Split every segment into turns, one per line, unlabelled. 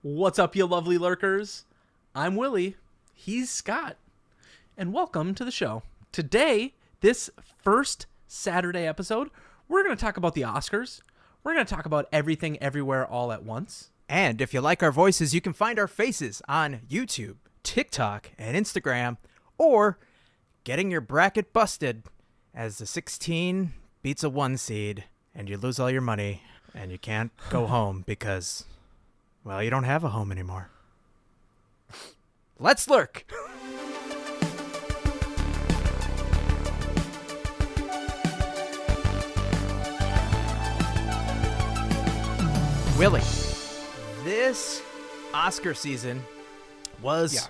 What's up, you lovely lurkers? I'm Willie. He's Scott. And welcome to the show. Today, this first Saturday episode, we're going to talk about the Oscars. We're going to talk about everything, everywhere, all at once.
And if you like our voices, you can find our faces on YouTube, TikTok, and Instagram, or getting your bracket busted as the 16 beats a 1 seed, and you lose all your money, and you can't go home because, well, you don't have a home anymore. Let's lurk! Willie, this Oscar season was,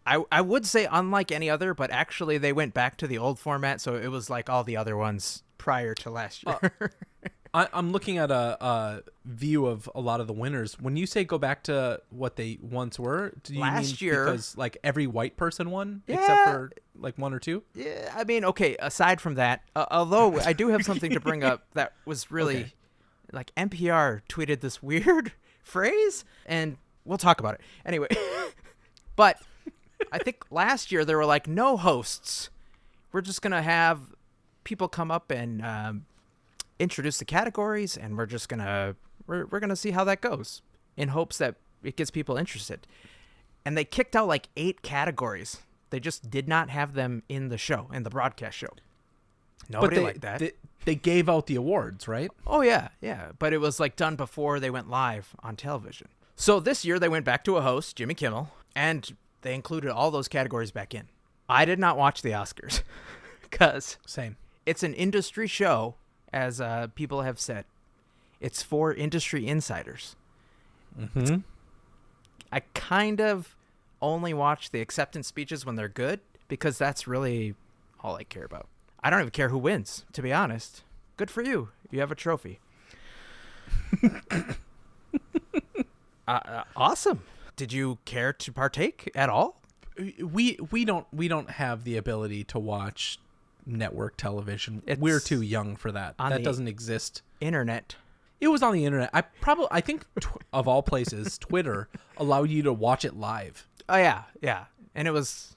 I would say unlike any other, but actually they went back to the old format, so it was like all the other ones prior to last year.
I'm looking at a view of a lot of the winners. When you say go back to what they once were, do you
Last
mean
year,
because like every white person won
Yeah.
except for like one or two?
Yeah, I mean, okay, aside from that, although I do have something to bring up that was really,
Okay.
like NPR tweeted this weird phrase, and we'll talk about it. Anyway, but I think last year there were like no hosts. We're just going to have people come up and introduce the categories, and we're just going to, we're going to see how that goes in hopes that it gets people interested. And they kicked out like 8 categories. They just did not have them in the show, in the broadcast show. Nobody liked that.
They gave out the awards, right?
Oh, yeah. But it was like done before they went live on television. So this year they went back to a host, Jimmy Kimmel, and they included all those categories back in. I did not watch the Oscars because
Same.
it's an industry show, as people have said. It's for industry insiders.
Mm-hmm.
I kind of only watch the acceptance speeches when they're good because that's really all I care about. I don't even care who wins, to be honest. Good for you. You have a trophy. Awesome. Did you care to partake at all?
We don't have the ability to watch network television.
It's
We're too young for that.
on
That
the-
doesn't exist.
Internet.
It was on the internet. I think of all places, Twitter allowed you to watch it live.
Oh yeah. And it was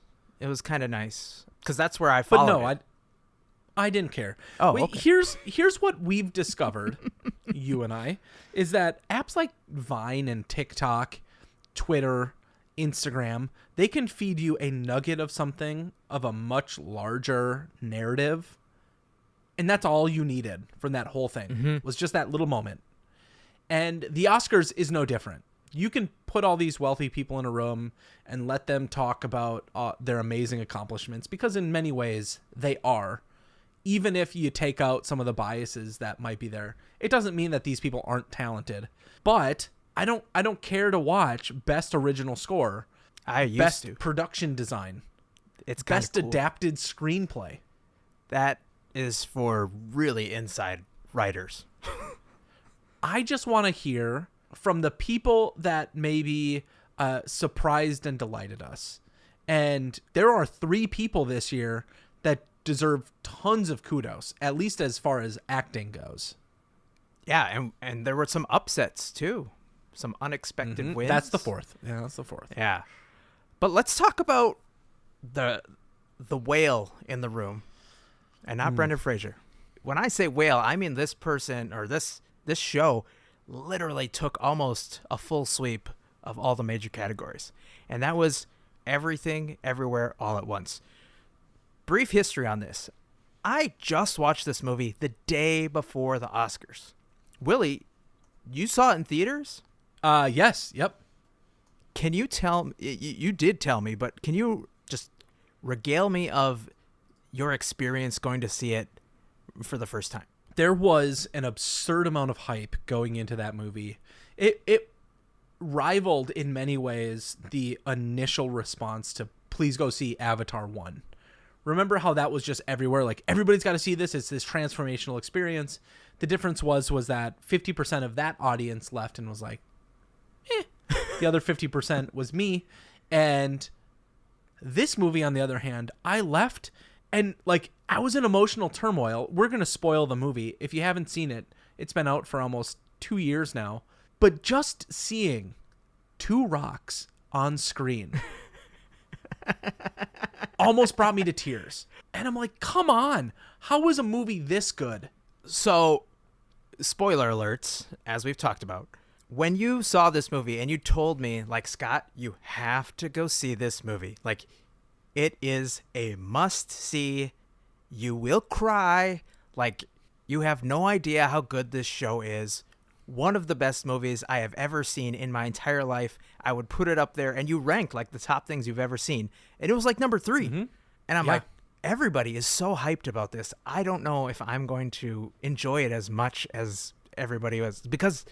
kind of nice because that's where I
But
followed
no,
it.
I didn't care.
Oh,
Wait,
okay.
Here's what we've discovered, you and I, is that apps like Vine and TikTok, Twitter, Instagram, they can feed you a nugget of something of a much larger narrative. And that's all you needed from that whole thing was just that little moment. And the Oscars is no different. You can put all these wealthy people in a room and let them talk about their amazing accomplishments because in many ways they are. Even if you take out some of the biases that might be there, it doesn't mean that these people aren't talented. But I don't care to watch best original score,
I used
best
to.
production design,
It's kind
best
of cool.
adapted screenplay.
That is for really inside writers.
I just want to hear from the people that maybe surprised and delighted us. And there are 3 people this year that deserve tons of kudos, at least as far as acting goes.
Yeah, and there were some upsets too. Some unexpected wins.
That's the 4th. Yeah, that's the 4th.
Yeah. But let's talk about the whale in the room and not Brendan Fraser. When I say whale, I mean this person or this show literally took almost a full sweep of all the major categories. And that was Everything, Everywhere, All at Once. Brief history on this. I just watched this movie the day before the Oscars. Willie, you saw it in theaters?
Yes. Yep.
Can you tell me, you did tell me, but can you just regale me of your experience going to see it for the first time?
There was an absurd amount of hype going into that movie. It rivaled in many ways the initial response to please go see Avatar 1. Remember how that was just everywhere? Like, everybody's got to see this. It's this transformational experience. The difference was that 50% of that audience left and was like, eh. The other 50% was me. And this movie, on the other hand, I left and, like, I was in emotional turmoil. We're going to spoil the movie. If you haven't seen it, it's been out for almost 2 years now. But just seeing two rocks on screen almost brought me to tears. And I'm like, come on. How is a movie this good?
So, spoiler alerts, as we've talked about. When you saw this movie and you told me, like, Scott, you have to go see this movie. Like, it is a must-see. You will cry. Like, you have no idea how good this show is. One of the best movies I have ever seen in my entire life. I would put it up there, and you rank, like, the top things you've ever seen. And it was, like, number 3.
Mm-hmm.
And I'm like, everybody is so hyped about this. I don't know if I'm going to enjoy it as much as everybody was. Because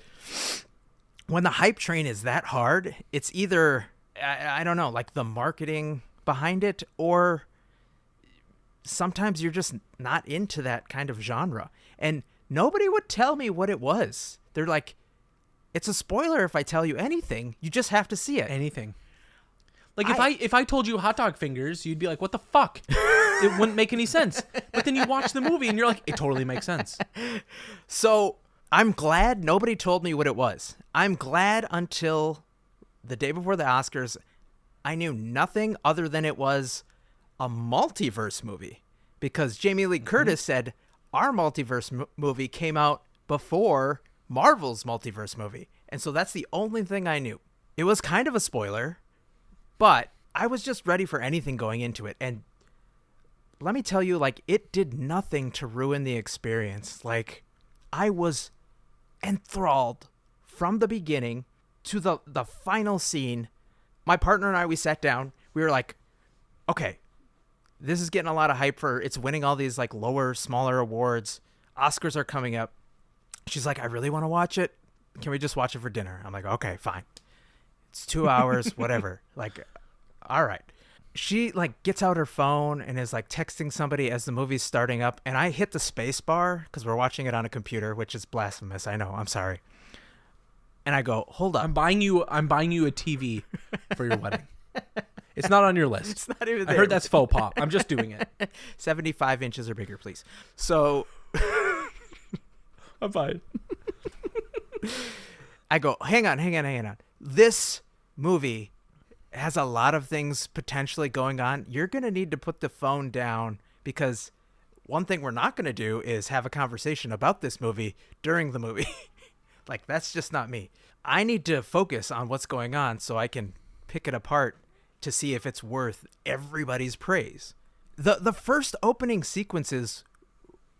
when the hype train is that hard, it's either, I don't know, like the marketing behind it, or sometimes you're just not into that kind of genre. And nobody would tell me what it was. They're like, it's a spoiler if I tell you anything. You just have to see it.
Anything. Like if I told you hot dog fingers, you'd be like, what the fuck? It wouldn't make any sense. But then you watch the movie and you're like, it totally makes sense.
So I'm glad nobody told me what it was. I'm glad until the day before the Oscars, I knew nothing other than it was a multiverse movie. Because Jamie Lee Curtis said our multiverse movie came out before Marvel's multiverse movie. And so that's the only thing I knew. It was kind of a spoiler, but I was just ready for anything going into it. And let me tell you, like, it did nothing to ruin the experience. Like, I was enthralled from the beginning to the final scene. My partner and I, we sat down. We were like, okay, this is getting a lot of hype for, it's winning all these, like, lower, smaller awards. Oscars are coming up. She's like, I really want to watch it. Can we just watch it for dinner? I'm like, okay, fine. It's 2 hours, whatever. Like, all right. She, like, gets out her phone and is, like, texting somebody as the movie's starting up. And I hit the space bar because we're watching it on a computer, which is blasphemous. I know. I'm sorry. And I go, hold up.
I'm buying you a TV for your wedding. It's not on your list.
It's not even there.
I heard that's faux pas. I'm just doing it.
75 inches or bigger, please. So
I'm fine.
I go, hang on. This movie has a lot of things potentially going on. You're going to need to put the phone down, because one thing we're not going to do is have a conversation about this movie during the movie. Like, that's just not me. I need to focus on what's going on so I can pick it apart to see if it's worth everybody's praise. The first opening sequences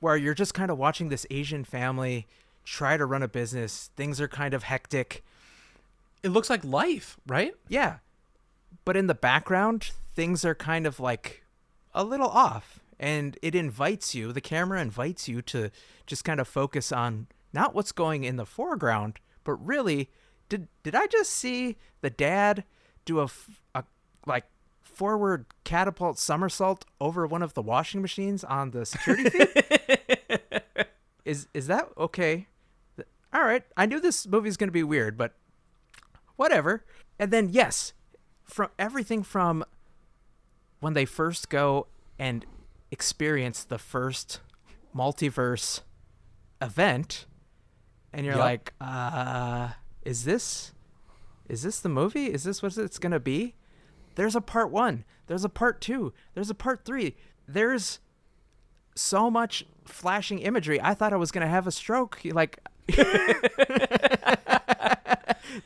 where you're just kind of watching this Asian family try to run a business, things are kind of hectic.
It looks like life, right?
Yeah. But in the background, things are kind of like a little off. And it invites you, the camera invites you to just kind of focus on not what's going in the foreground, but really, did I just see the dad do a like forward catapult somersault over one of the washing machines on the security feed? Is that okay? All right. I knew this movie's going to be weird, but whatever. And then, yes, from everything from when they first go and experience the first multiverse event, and you're like, is this the movie? Is this what it's going to be? There's a part 1. There's a part 2. There's a part 3. There's so much flashing imagery. I thought I was going to have a stroke. Like,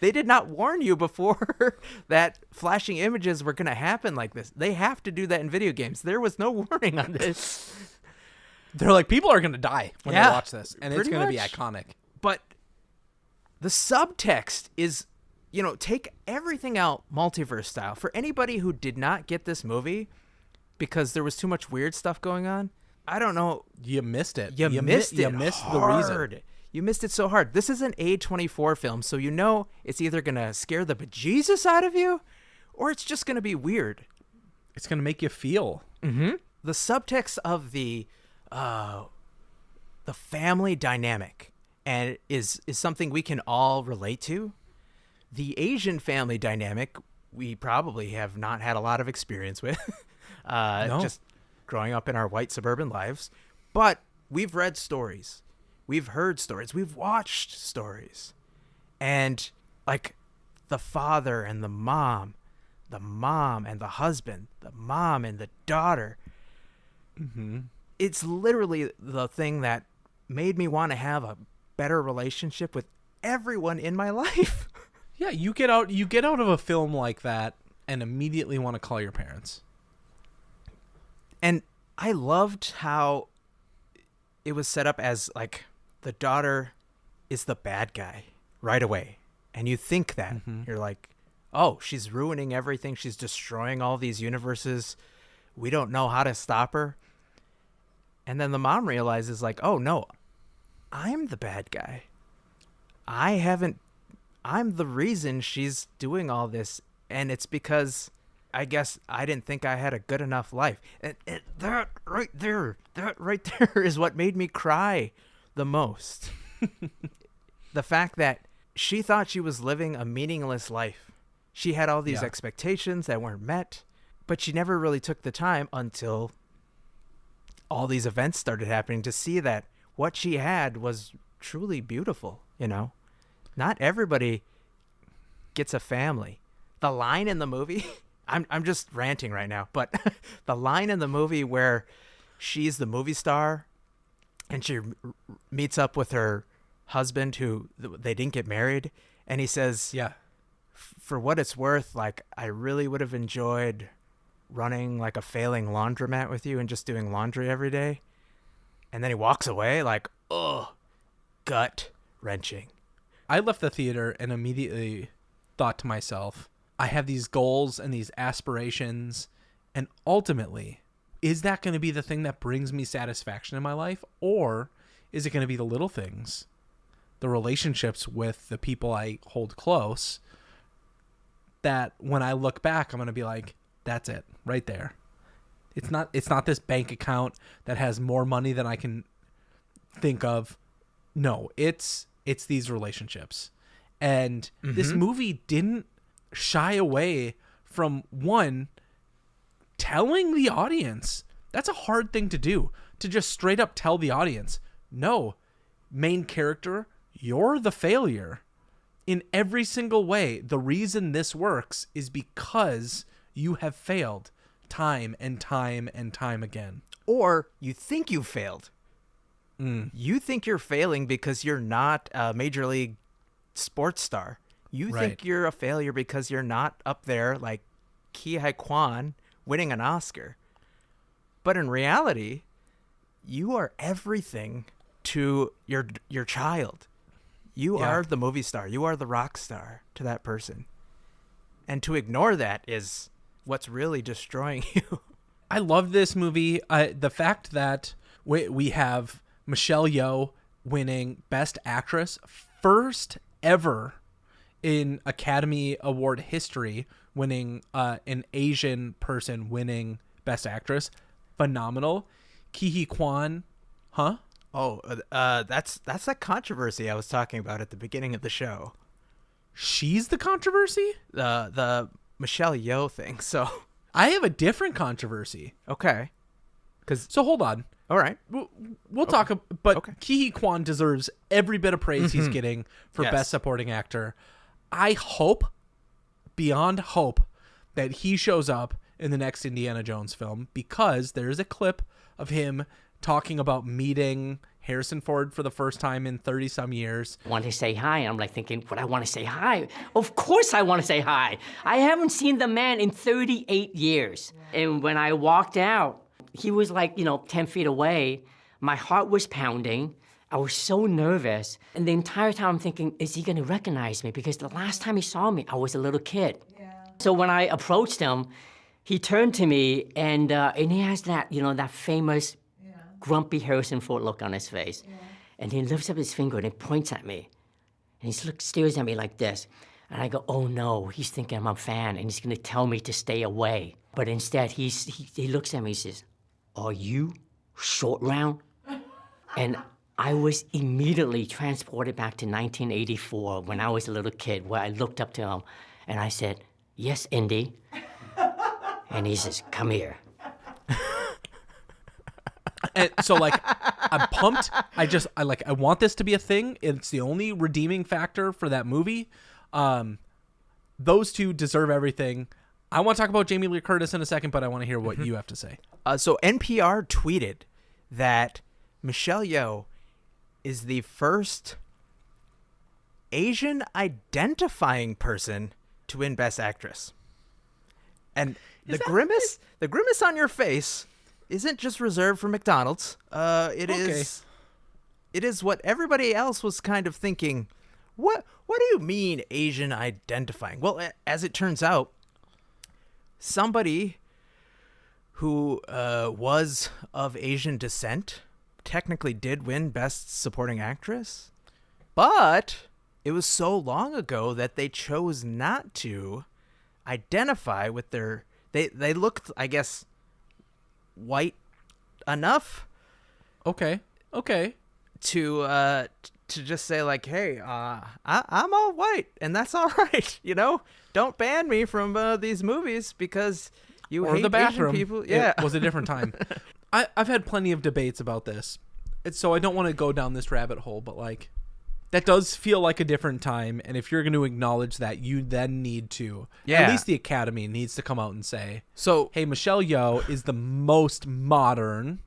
they did not warn you before that flashing images were going to happen like this. They have to do that in video games. There was no warning on this.
They're like, people are going to die when they watch this, and it's going to be
much.
iconic.
But the subtext is, take everything out multiverse style. For anybody who did not get this movie because there was too much weird stuff going on, I don't know.
You missed it.
You missed
the reason.
You missed it so hard. This is an A24 film, so it's either going to scare the bejesus out of you, or it's just going to be weird.
It's going to make you feel.
Mm-hmm. The subtext of the family dynamic and is something we can all relate to. The Asian family dynamic, we probably have not had a lot of experience with.
No.
Just growing up in our white suburban lives. But we've read stories. We've heard stories. We've watched stories. And, like, the father and the mom and the husband, the mom and the daughter.
Mm-hmm.
It's literally the thing that made me want to have a better relationship with everyone in my life.
Yeah, you get out of a film like that and immediately want to call your parents.
And I loved how it was set up as like the daughter is the bad guy right away. And you think that. You're like, oh, she's ruining everything. She's destroying all these universes. We don't know how to stop her. And then the mom realizes like, oh no, I'm the bad guy. I'm the reason she's doing all this. And it's because I guess I didn't think I had a good enough life. And that right there is what made me cry the most. The fact that she thought she was living a meaningless life. She had all these expectations that weren't met, but she never really took the time until all these events started happening to see that what she had was truly beautiful, you know? Not everybody gets a family. The line in the movie, I'm just ranting right now, but the line in the movie where she's the movie star and she meets up with her husband who they didn't get married, and he says,
yeah,
for what it's worth, like, I really would have enjoyed running like a failing laundromat with you and just doing laundry every day. And then he walks away like, oh, gut wrenching.
I left the theater and immediately thought to myself, I have these goals and these aspirations, and ultimately, is that going to be the thing that brings me satisfaction in my life? Or is it going to be the little things, the relationships with the people I hold close, that when I look back, I'm going to be like, that's it right there. It's not this bank account that has more money than I can think of. No, it's these relationships. And this movie didn't shy away from, one, telling the audience. That's a hard thing to do, to just straight up tell the audience, no, main character, you're the failure. In every single way, the reason this works is because you have failed time and time and time again.
Or you think you failed. You think you're failing because you're not a major league sports star. You think you're a failure because you're not up there like Ki Hai Kwan winning an Oscar. But in reality, you are everything to your child. You are the movie star. You are the rock star to that person. And to ignore that is what's really destroying you.
I love this movie. The fact that we have Michelle Yeoh winning Best Actress, first ever in Academy Award history, winning an Asian person winning Best Actress. Phenomenal. Ki Hee Kwan, huh?
Oh, that's that controversy I was talking about at the beginning of the show.
She's the controversy?
The Michelle Yeoh thing. So
I have a different controversy.
Okay.
So hold on.
All right.
We'll talk, but Ki Hee Kwan deserves every bit of praise he's getting for Best Supporting Actor. I hope, beyond hope, that he shows up in the next Indiana Jones film, because there is a clip of him talking about meeting Harrison Ford for the first time in 30-some years.
I want to say hi. I'm like thinking, would I want to say hi? Of course I want to say hi. I haven't seen the man in 38 years. And when I walked out, he was like, 10 feet away. My heart was pounding. I was so nervous. And the entire time I'm thinking, is he going to recognize me? Because the last time he saw me, I was a little kid. Yeah. So when I approached him, he turned to me and he has that, that famous grumpy Harrison Ford look on his face. Yeah. And he lifts up his finger and he points at me. And he stares at me like this. And I go, oh no, he's thinking I'm a fan and he's going to tell me to stay away. But instead, he looks at me and says, are you Short Round? And I was immediately transported back to 1984 when I was a little kid, where I looked up to him and I said, yes, Indy. And he says, come here.
And so, I'm pumped. I want this to be a thing. It's the only redeeming factor for that movie. those two deserve everything. I want to talk about Jamie Lee Curtis in a second, but I want to hear what you have to say.
So NPR tweeted that Michelle Yeoh is the first Asian identifying person to win Best Actress. And the grimace on your face isn't just reserved for McDonald's. It is what everybody else was kind of thinking. What do you mean Asian identifying? Well, as it turns out, somebody who was of Asian descent technically did win Best Supporting Actress, but it was so long ago that they chose not to identify with their... They looked, I guess, white enough.
Okay.
To just say like, hey, I'm all white and that's all right. Don't ban me from these movies because you
or
hate
the bathroom.
Asian people. Yeah,
it was a different time. I've had plenty of debates about this, so I don't want to go down this rabbit hole. But like, that does feel like a different time. And if you're going to acknowledge that, you then need to.
Yeah.
At least the Academy needs to come out and say,
so
hey, Michelle Yeoh is the most modern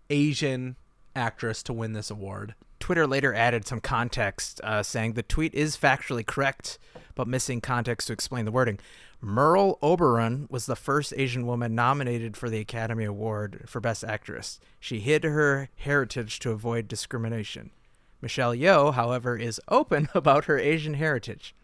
Asian actress to win this award.
Twitter later added some context, saying the tweet is factually correct, but missing context to explain the wording. Merle Oberon was the first Asian woman nominated for the Academy Award for Best Actress. She hid her heritage to avoid discrimination. Michelle Yeoh, however, is open about her Asian heritage.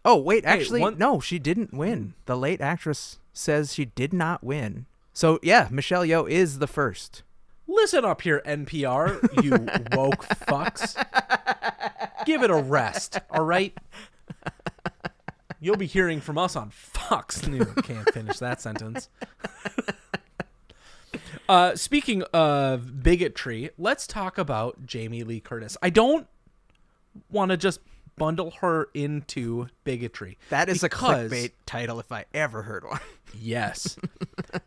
Oh, wait, actually, no, she didn't win. The late actress says she did not win. So, yeah, Michelle Yeoh is the first.
Listen up here, NPR, you woke fucks. Give it a rest, all right? You'll be hearing from us on Fox News. Can't finish that sentence. Speaking of bigotry, let's talk about Jamie Lee Curtis. I don't want to just bundle her into bigotry.
That is a clickbait title if I ever heard one.
Yes.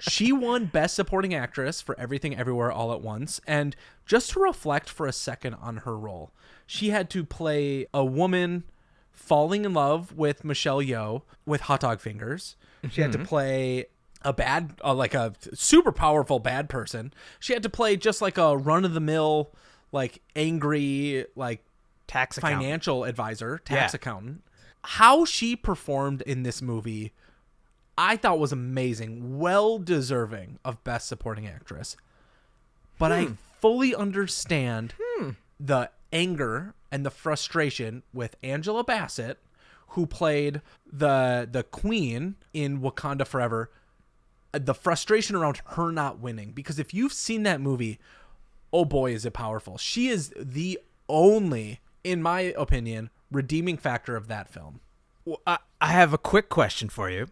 She won Best Supporting Actress for Everything Everywhere All at Once. And just to reflect for a second on her role, she had to play a woman falling in love with Michelle Yeoh with hot dog fingers. She had to play a bad, like a super powerful bad person. She had to play just like a run-of-the-mill, like angry, like
tax
financial advisor, tax accountant. How she performed in this movie, I thought was amazing. Well deserving of Best Supporting Actress. But I fully understand the anger and the frustration with Angela Bassett, who played the queen in Wakanda Forever. The frustration around her not winning. Because if you've seen that movie, oh boy, is it powerful. She is the only, in my opinion, redeeming factor of that film.
Well, I have a quick question for you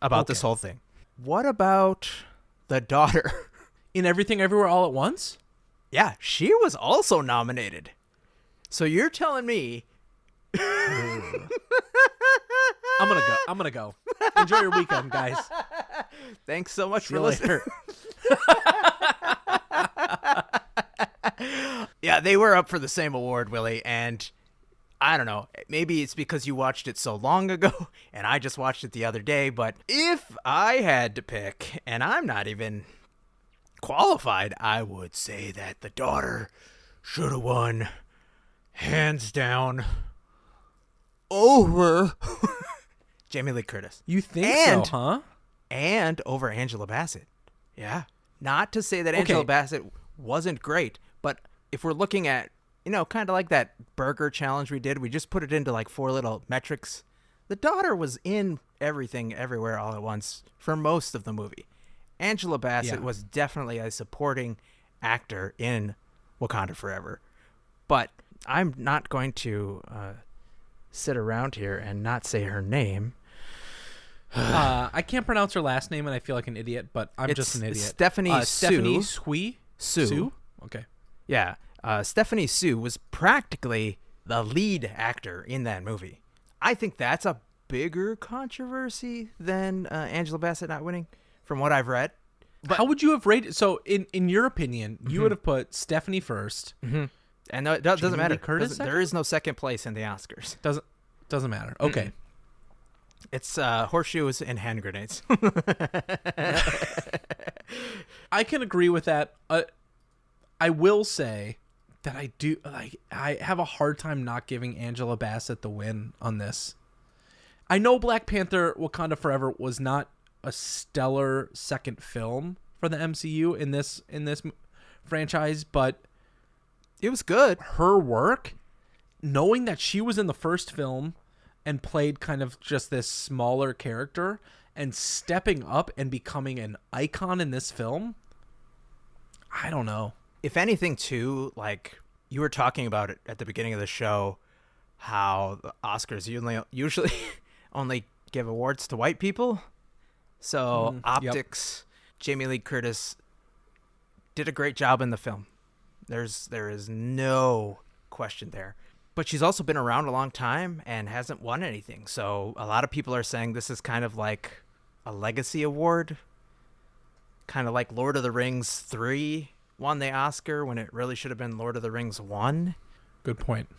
about this whole thing. What about the daughter?
In Everything Everywhere All at Once?
Yeah, she was also nominated. So you're telling me...
I'm gonna go. Enjoy your weekend, guys.
Thanks so much for listening. Yeah, they were up for the same award, Willie, and I don't know. Maybe it's because you watched it so long ago, and I just watched it the other day, but if I had to pick, and I'm not even qualified, I would say that the daughter should have won, hands down, over Jamie Lee Curtis.
You think so, huh?
And over Angela Bassett. Yeah. Not to say that Angela Bassett wasn't great, but if we're looking at, kind of like that burger challenge we did, we just put it into like 4 little metrics. The daughter was in Everything Everywhere All at Once for most of the movie. Angela Bassett was definitely a supporting actor in Wakanda Forever. But I'm not going to sit around here and not say her name.
I can't pronounce her last name, and I feel like an idiot, but I'm just an idiot.
Stephanie
Sue. Okay.
Yeah. Stephanie Sue was practically the lead actor in that movie. I think that's a bigger controversy than Angela Bassett not winning, from what I've read.
But how would you have rated? So, in your opinion, you would have put Stephanie first.
Mm-hmm. And no, it doesn't matter.
Curtis
there is no second place in the Oscars.
Doesn't matter. Okay.
It's horseshoes and hand grenades.
I can agree with that. I will say that I have a hard time not giving Angela Bassett the win on this. I know Black Panther: Wakanda Forever was not a stellar second film for the MCU in this franchise, but
It was good.
her work, knowing that she was in the first film and played kind of just this smaller character and stepping up and becoming an icon in this film, I don't know.
If anything, too, like you were talking about it at the beginning of the show, how the Oscars usually only give awards to white people. So optics, Jamie Lee Curtis did a great job in the film. There is no question there. But she's also been around a long time and hasn't won anything. So a lot of people are saying this is kind of like a legacy award. Kind of like Lord of the Rings 3 won the Oscar when it really should have been Lord of the Rings 1.
Good point.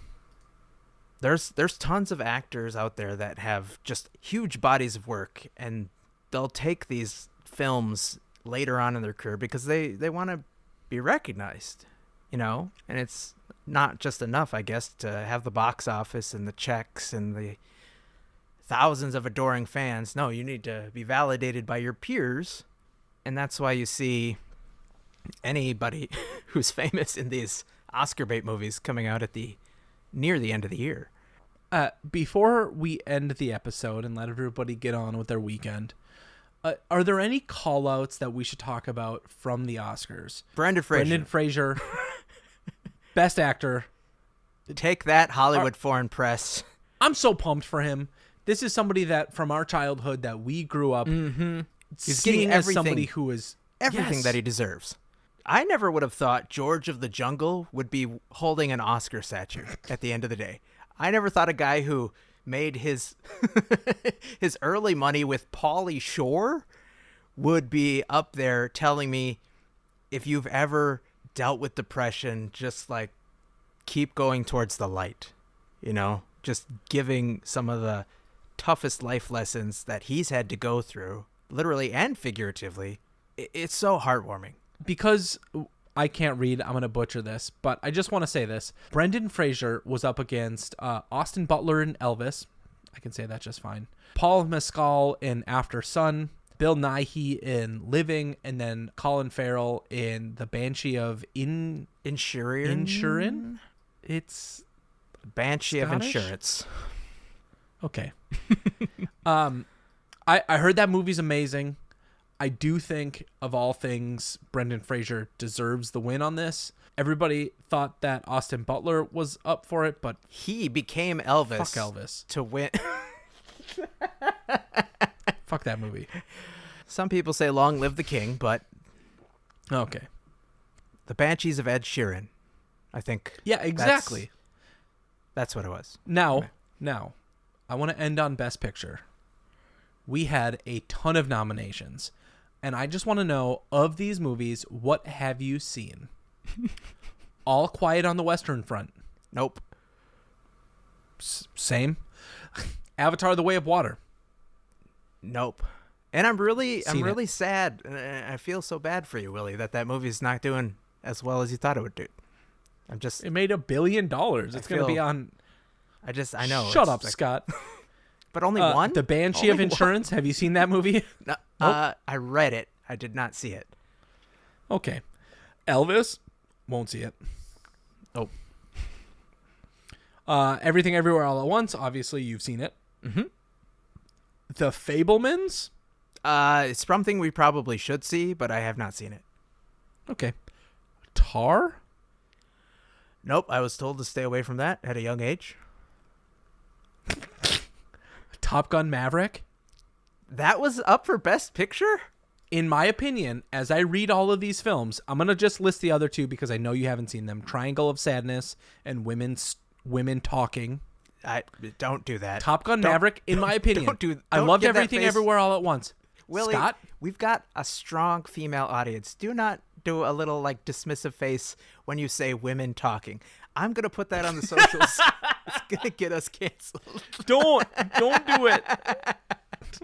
There's tons of actors out there that have just huge bodies of work, and they'll take these films later on in their career because they want to be recognized, you know? And it's not just enough, I guess, to have the box office and the checks and the thousands of adoring fans. No, you need to be validated by your peers. And that's why you see anybody who's famous in these Oscar bait movies coming out at near the end of the year.
Before we end the episode and let everybody get on with their weekend, are there any call-outs that we should talk about from the Oscars?
Brendan
Fraser, Best Actor.
Take that, Hollywood foreign press.
I'm so pumped for him. This is somebody that from our childhood that we grew up
He's
seeing
getting
as
everything,
somebody who is
everything
Yes.
that he deserves. I never would have thought George of the Jungle would be holding an Oscar statue at the end of the day. I never thought a guy who made his his early money with Pauly Shore would be up there telling me, if you've ever dealt with depression, just like keep going towards the light, you know, just giving some of the toughest life lessons that he's had to go through, literally and figuratively. It's so heartwarming.
Because I can't read, I'm going to butcher this, but I just want to say this. Brendan Fraser was up against Austin Butler in Elvis. I can say that just fine. Paul Mescal in After Sun, Bill Nighy in Living, and then Colin Farrell in The Banshee of Inisherin. It's
Banshee of
Scottish?
Insurance.
okay. I heard that movie's amazing. I do think, of all things, Brendan Fraser deserves the win on this. Everybody thought that Austin Butler was up for it, but
He became Elvis.
fuck Elvis.
To win.
Fuck that movie.
Some people say long live the king, but
Okay.
the Banshees of Ed Sheeran, I think.
Yeah, exactly.
That's what it was.
Now, I want to end on Best Picture. We had a ton of nominations, and I just want to know, of these movies, what have you seen? All Quiet on the Western Front.
Nope.
Same. Avatar: The Way of Water.
Nope. And I'm really
Seen
sad. I feel so bad for you, Willie, that movie's not doing as well as you thought it would do.
It made $1 billion. It's going to be
feel-
on.
I know.
Shut
it's
up,
like-
Scott.
But only one?
The Banshee of
Only one?
Insurance. Have you seen that movie?
No,
Nope.
I read it. I did not see it.
Okay. Elvis. Won't see it.
Oh.
Everything Everywhere All at Once. Obviously, you've seen it.
Mm-hmm.
The Fablemans.
It's something we probably should see, but I have not seen it.
Okay. Tar.
Nope, I was told to stay away from that at a young age.
Top Gun Maverick.
That was up for Best Picture?
In my opinion, as I read all of these films, I'm going to just list the other two because I know you haven't seen them. Triangle of Sadness and Women Talking.
Don't do that.
Top Gun Maverick, in my opinion. I loved
give that
Everything
face.
Everywhere All at Once.
Willie,
Scott?
we've got a strong female audience. Do not do a little like dismissive face when you say women talking. I'm going to put that on the socials. It's going to get us canceled.
Don't do it.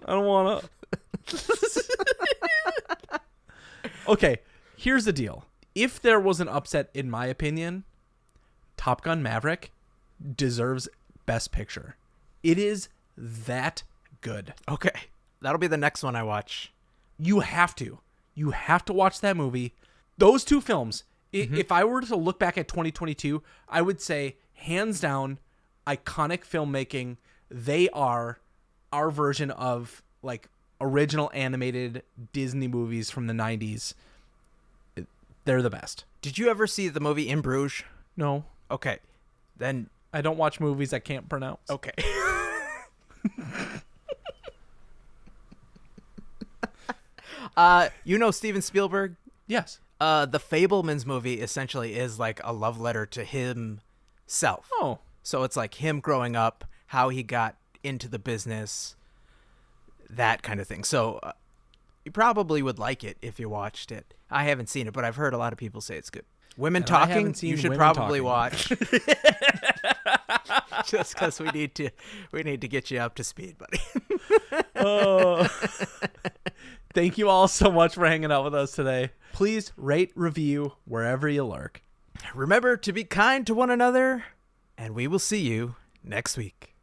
I don't want to. Okay, here's the deal. If there was an upset, in my opinion, Top Gun Maverick deserves Best Picture. It is that good.
Okay. That'll be the next one I watch.
You have to. You have to watch that movie. Those two films, if I were to look back at 2022, I would say, hands down, iconic filmmaking. They are our version of, like, original animated Disney movies from the 90s. They're the best.
Did you ever see the movie In Bruges?
No.
Okay. Then
I don't watch movies I can't pronounce.
okay. You know Steven Spielberg?
Yes.
The Fabelmans movie essentially is like a love letter to himself.
Oh.
So it's like him growing up, how he got into the business, that kind of thing. So you probably would like it if you watched it. I haven't seen it, but I've heard a lot of people say it's good. Women
And I
Talking,
haven't seen
you should
Women
probably
Talking.
watch. Just because we need to get you up to speed, buddy.
Thank you all so much for hanging out with us today. Please rate, review wherever you lurk.
Remember to be kind to one another, and we will see you next week.